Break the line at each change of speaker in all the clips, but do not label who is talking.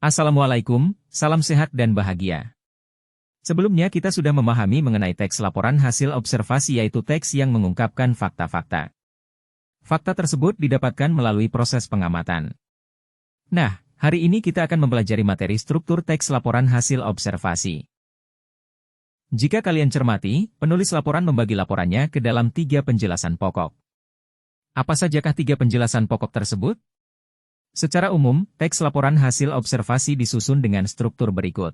Assalamualaikum, salam sehat dan bahagia. Sebelumnya kita sudah memahami mengenai teks laporan hasil observasi yaitu teks yang mengungkapkan fakta-fakta. Fakta tersebut didapatkan melalui proses pengamatan. Nah, hari ini kita akan mempelajari materi struktur teks laporan hasil observasi. Jika kalian cermati, penulis laporan membagi laporannya ke dalam 3 penjelasan pokok. Apa sajakah 3 penjelasan pokok tersebut? Secara umum, teks laporan hasil observasi disusun dengan struktur berikut.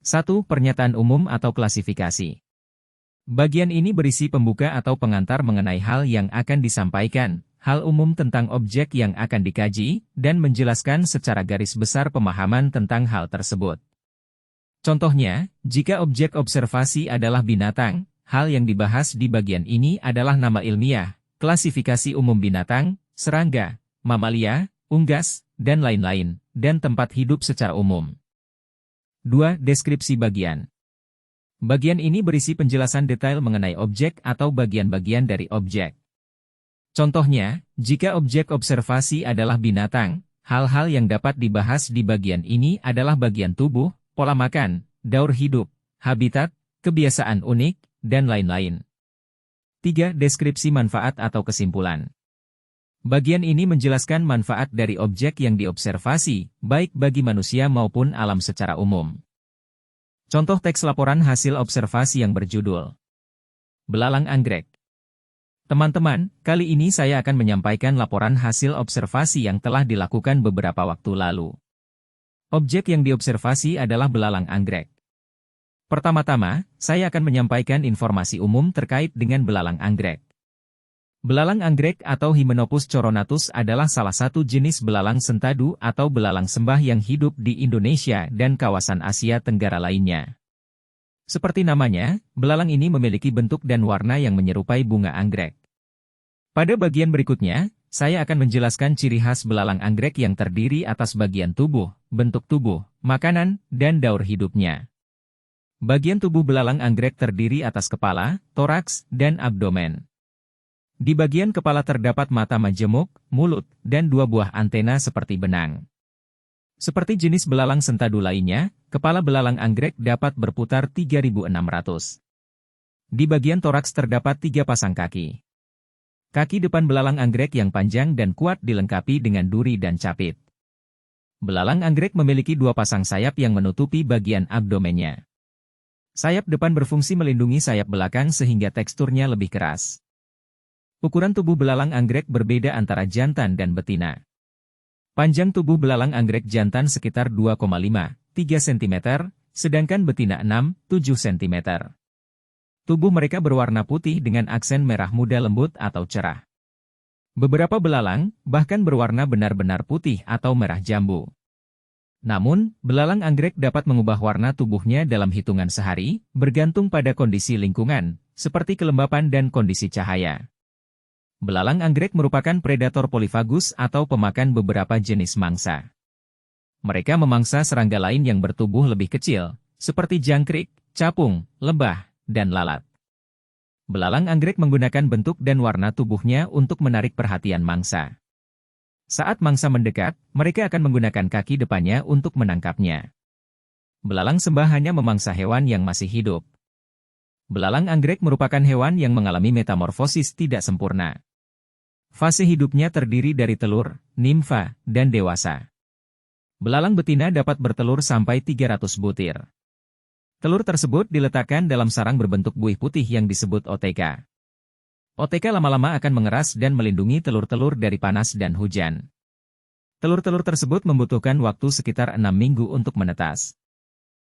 1. Pernyataan umum atau klasifikasi. Bagian ini berisi pembuka atau pengantar mengenai hal yang akan disampaikan, hal umum tentang objek yang akan dikaji, dan menjelaskan secara garis besar pemahaman tentang hal tersebut. Contohnya, jika objek observasi adalah binatang, hal yang dibahas di bagian ini adalah nama ilmiah, klasifikasi umum binatang, serangga, mamalia, unggas, dan lain-lain, dan tempat hidup secara umum. 2. Deskripsi bagian. Bagian ini berisi penjelasan detail mengenai objek atau bagian-bagian dari objek. Contohnya, jika objek observasi adalah binatang, hal-hal yang dapat dibahas di bagian ini adalah bagian tubuh, pola makan, daur hidup, habitat, kebiasaan unik, dan lain-lain. 3. Deskripsi manfaat atau kesimpulan. Bagian ini menjelaskan manfaat dari objek yang diobservasi, baik bagi manusia maupun alam secara umum. Contoh teks laporan hasil observasi yang berjudul Belalang Anggrek. Teman-teman, kali ini saya akan menyampaikan laporan hasil observasi yang telah dilakukan beberapa waktu lalu. Objek yang diobservasi adalah belalang anggrek. Pertama-tama, saya akan menyampaikan informasi umum terkait dengan belalang anggrek. Belalang anggrek atau Hymenopus coronatus adalah salah satu jenis belalang sentadu atau belalang sembah yang hidup di Indonesia dan kawasan Asia Tenggara lainnya. Seperti namanya, belalang ini memiliki bentuk dan warna yang menyerupai bunga anggrek. Pada bagian berikutnya, saya akan menjelaskan ciri khas belalang anggrek yang terdiri atas bagian tubuh, bentuk tubuh, makanan, dan daur hidupnya. Bagian tubuh belalang anggrek terdiri atas kepala, toraks, dan abdomen. Di bagian kepala terdapat mata majemuk, mulut, dan 2 buah antena seperti benang. Seperti jenis belalang sentadu lainnya, kepala belalang anggrek dapat berputar 3.600. Di bagian toraks terdapat 3 pasang kaki. Kaki depan belalang anggrek yang panjang dan kuat dilengkapi dengan duri dan capit. Belalang anggrek memiliki 2 pasang sayap yang menutupi bagian abdomennya. Sayap depan berfungsi melindungi sayap belakang sehingga teksturnya lebih keras. Ukuran tubuh belalang anggrek berbeda antara jantan dan betina. Panjang tubuh belalang anggrek jantan sekitar 2,5–3 cm, sedangkan betina 6–7 cm. Tubuh mereka berwarna putih dengan aksen merah muda lembut atau cerah. Beberapa belalang bahkan berwarna benar-benar putih atau merah jambu. Namun, belalang anggrek dapat mengubah warna tubuhnya dalam hitungan sehari, bergantung pada kondisi lingkungan, seperti kelembapan dan kondisi cahaya. Belalang anggrek merupakan predator polifagus atau pemakan beberapa jenis mangsa. Mereka memangsa serangga lain yang bertubuh lebih kecil, seperti jangkrik, capung, lebah, dan lalat. Belalang anggrek menggunakan bentuk dan warna tubuhnya untuk menarik perhatian mangsa. Saat mangsa mendekat, mereka akan menggunakan kaki depannya untuk menangkapnya. Belalang sembah hanya memangsa hewan yang masih hidup. Belalang anggrek merupakan hewan yang mengalami metamorfosis tidak sempurna. Fase hidupnya terdiri dari telur, nimfa, dan dewasa. Belalang betina dapat bertelur sampai 300 butir. Telur tersebut diletakkan dalam sarang berbentuk buih putih yang disebut OTK. OTK lama-lama akan mengeras dan melindungi telur-telur dari panas dan hujan. Telur-telur tersebut membutuhkan waktu sekitar 6 minggu untuk menetas.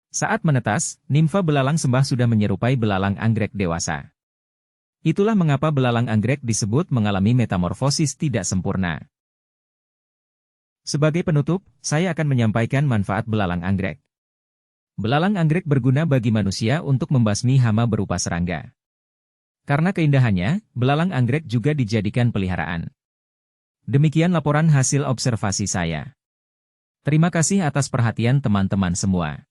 Saat menetas, nimfa belalang sembah sudah menyerupai belalang anggrek dewasa. Itulah mengapa belalang anggrek disebut mengalami metamorfosis tidak sempurna. Sebagai penutup, saya akan menyampaikan manfaat belalang anggrek. Belalang anggrek berguna bagi manusia untuk membasmi hama berupa serangga. Karena keindahannya, belalang anggrek juga dijadikan peliharaan. Demikian laporan hasil observasi saya. Terima kasih atas perhatian teman-teman semua.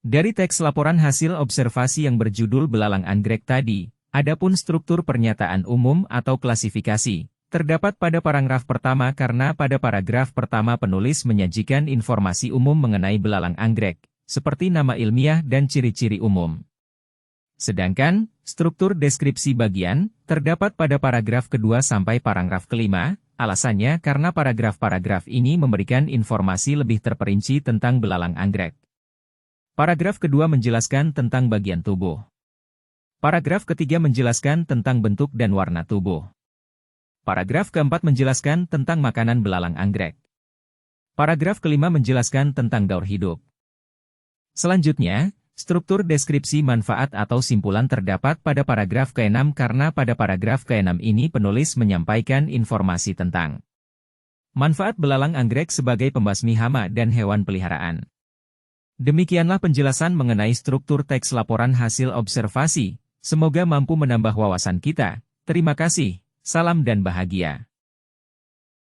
Dari teks laporan hasil observasi yang berjudul Belalang Anggrek tadi, adapun struktur pernyataan umum atau klasifikasi, terdapat pada paragraf pertama karena pada paragraf pertama penulis menyajikan informasi umum mengenai belalang anggrek, seperti nama ilmiah dan ciri-ciri umum. Sedangkan, struktur deskripsi bagian, terdapat pada paragraf kedua sampai paragraf kelima, alasannya karena paragraf-paragraf ini memberikan informasi lebih terperinci tentang belalang anggrek. Paragraf kedua menjelaskan tentang bagian tubuh. Paragraf ketiga menjelaskan tentang bentuk dan warna tubuh. Paragraf keempat menjelaskan tentang makanan belalang anggrek. Paragraf kelima menjelaskan tentang gaur hidup. Selanjutnya, struktur deskripsi manfaat atau simpulan terdapat pada paragraf ke-6 karena pada paragraf ke-6 ini penulis menyampaikan informasi tentang manfaat belalang anggrek sebagai pembasmi hama dan hewan peliharaan. Demikianlah penjelasan mengenai struktur teks laporan hasil observasi. Semoga mampu menambah wawasan kita. Terima kasih. Salam dan bahagia.